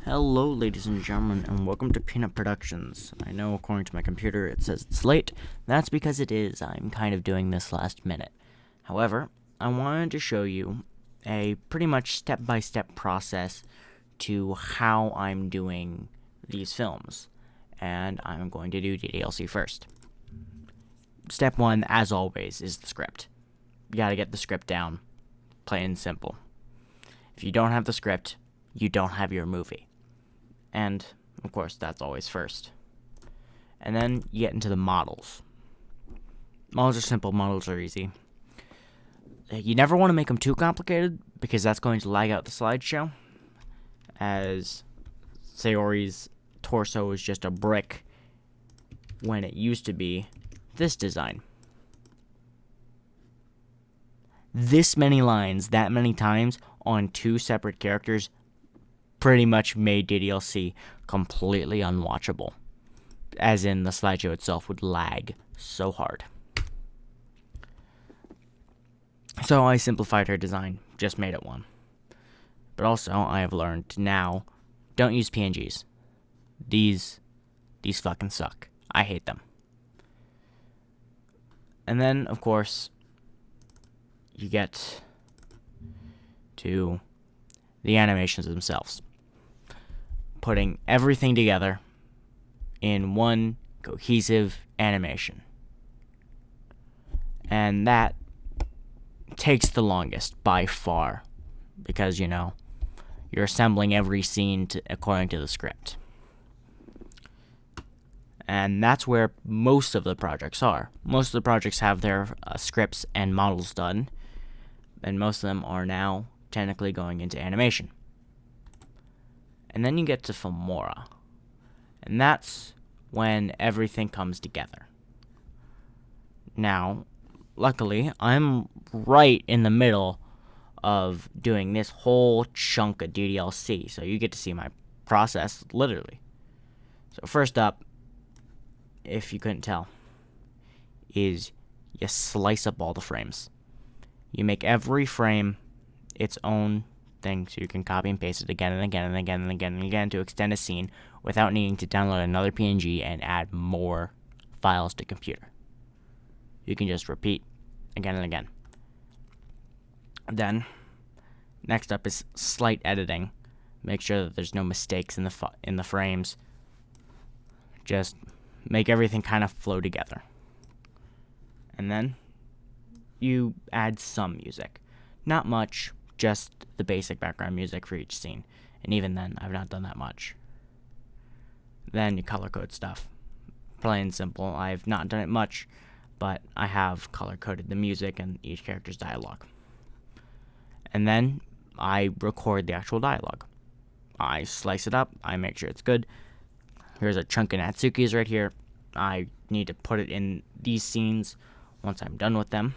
Hello, ladies and gentlemen, and welcome to Peanut Productions. I know, according to my computer, it says it's late. That's because it is. I'm kind of doing this last minute. However, I wanted to show you a pretty much step-by-step process to how I'm doing these films. And I'm going to do DDLC first. Step 1, as always, is the script. You gotta get the script down. Plain and simple. If you don't have the script, you don't have your movie. And, of course, that's always first. And then you get into the models. Models are simple, models are easy. You never want to make them too complicated, because that's going to lag out the slideshow. As Sayori's torso is just a brick, when it used to be this design. This many lines, that many times, on two separate characters, pretty much made DDLC completely unwatchable. As in, the slideshow itself would lag so hard. So I simplified her design, just made it one. But also, I have learned now, don't use PNGs. These fucking suck. I hate them. And then, of course, you get to the animations themselves. Putting everything together in one cohesive animation. And that takes the longest by far, because, you're assembling every scene according to the script. And that's where most of the projects are. Most of the projects have their scripts and models done, and most of them are now technically going into animation. And then you get to Filmora, and that's when everything comes together. Now, luckily, I'm right in the middle of doing this whole chunk of DDLC, so you get to see my process, literally. So first up, if you couldn't tell, is you slice up all the frames. You make every frame its own thing, so you can copy and paste it again and again and again and again and again to extend a scene without needing to download another PNG and add more files to computer. You can just repeat again and again. Then, next up is slight editing. Make sure that there's no mistakes in the frames. Just make everything kind of flow together. And then you add some music. Not much, just the basic background music for each scene. And even then, I've not done that much. Then you color code stuff. Plain and simple. I've not done it much, but I have color coded the music and each character's dialogue. And then I record the actual dialogue. I slice it up. I make sure it's good. Here's a chunk of Natsuki's right here. I need to put it in these scenes once I'm done with them.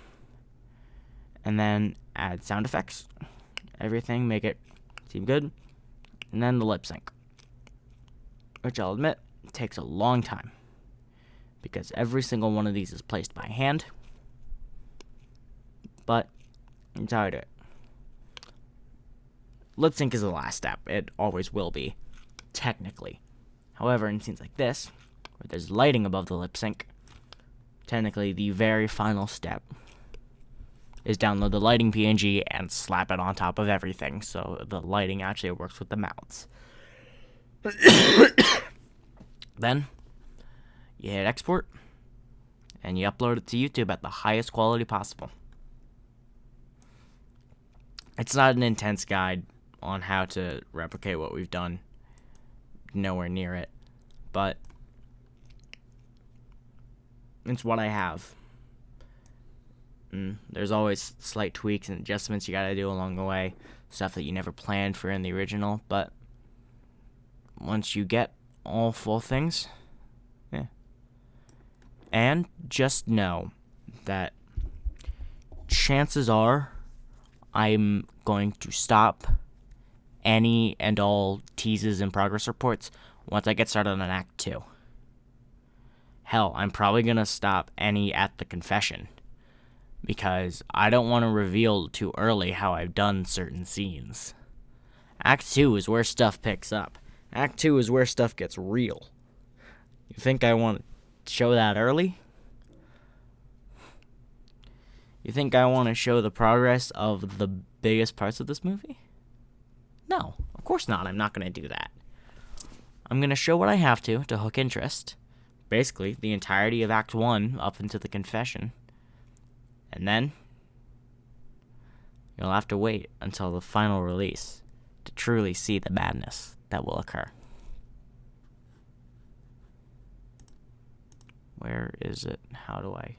And then add sound effects. Everything, make it seem good. And then the lip sync, which I'll admit takes a long time, because every single one of these is placed by hand. But that's how I do it. Lip sync is the last step. It always will be, technically. However, in scenes like this, where there's lighting above the lip sync, technically the very final step is download the lighting PNG and slap it on top of everything, so the lighting actually works with the mouths. Then, you hit export, and you upload it to YouTube at the highest quality possible. It's not an intense guide on how to replicate what we've done. Nowhere near it. But it's what I have. There's always slight tweaks and adjustments you gotta do along the way. Stuff that you never planned for in the original. But once you get all full things, yeah. And just know that chances are I'm going to stop any and all teases and progress reports once I get started on Act 2. Hell, I'm probably going to stop any at the confession, because I don't want to reveal too early how I've done certain scenes. Act 2 is where stuff picks up, Act 2 is where stuff gets real. You think I want to show that early? You think I want to show the progress of the biggest parts of this movie? No, of course not. I'm not going to do that. I'm going to show what I have to hook interest. Basically, the entirety of Act 1 up into the confession. And then you'll have to wait until the final release to truly see the madness that will occur. Where is it? How do I...